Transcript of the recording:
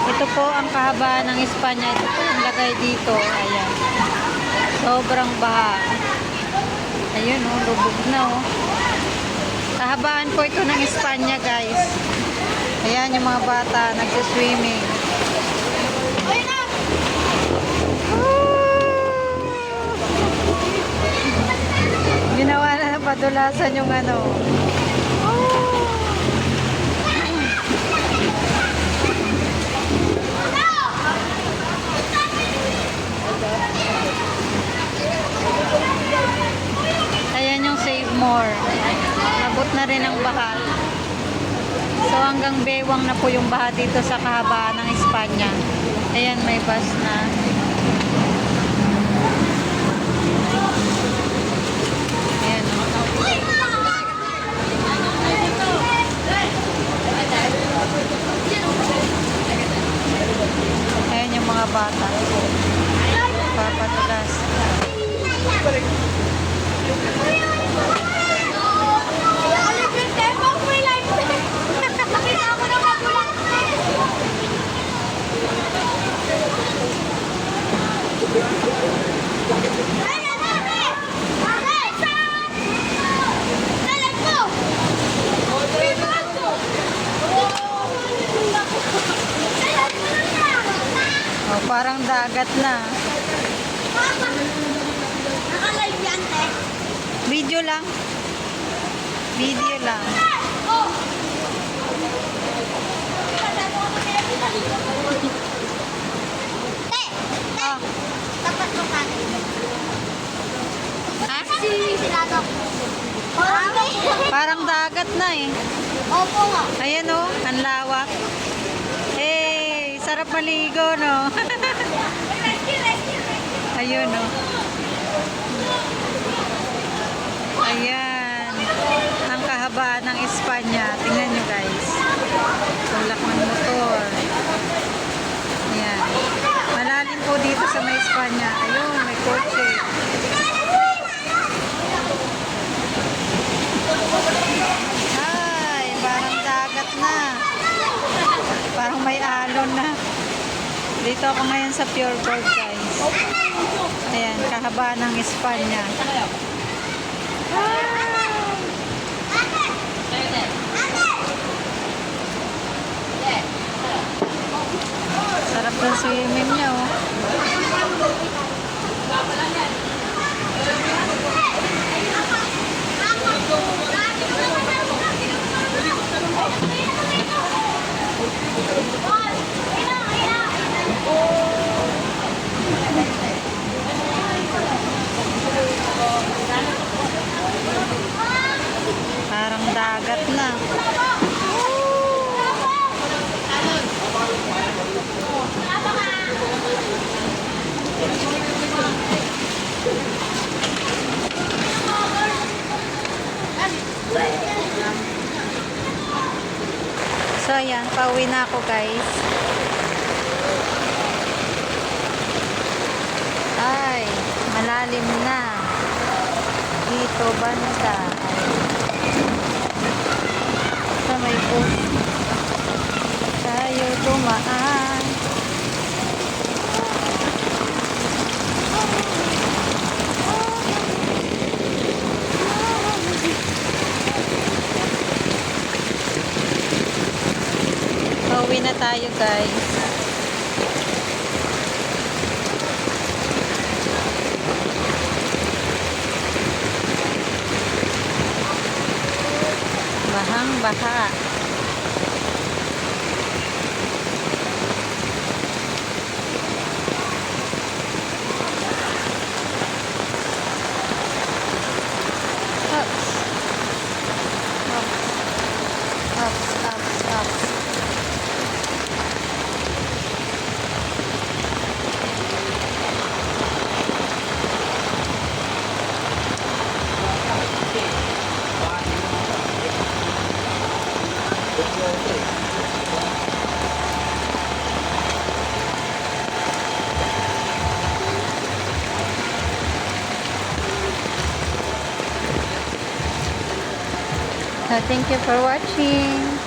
Ito po ang kahabaan ng Espanya. Ito po ang lagay dito. Ayan. Sobrang baha. Ayun oh, lubog na oh. Kahabaan po ito ng Espanya, guys. Ayan yung mga bata nagsiswimming. Ginawa na ng padulasan yung ano. Ayan yung Save More. Abot na rin ang baha. So hanggang bewang na po yung baha dito sa kahabaan ng Espanya. Ayan, may bus na. Ayan. Ayan yung mga bata. Papatulas. Oh, parang dagat na. Naka-live yan, te. Video lang. Video lang. Te, Ah, tapat mo ka. ha? Sila daw. Parang dagat na eh. Opo nga. Ayan oh, ang lawak. Hey, sarap maligo, no? Ayun oh. Ayan. Ang kahabaan ng Espanya. Tingnan nyo, guys. Tulak ng motor. Ayan. Malalim po dito sa may Espanya. Ayun, may kotse. Ay, parang dagat na. Parang may alon na. Dito ako ngayon sa Pure Gold, guys. Ayan, kahabaan ng Espanya. Sarap ng swimming niya, oh. Parang dagat na. So ayan, pauwi na ako, guys. Ay, malalim na. Dito banda. Sa may bus tayo dumaan. Pauwi na tayo, guys. Bahang baha. Ups. Thank you for watching.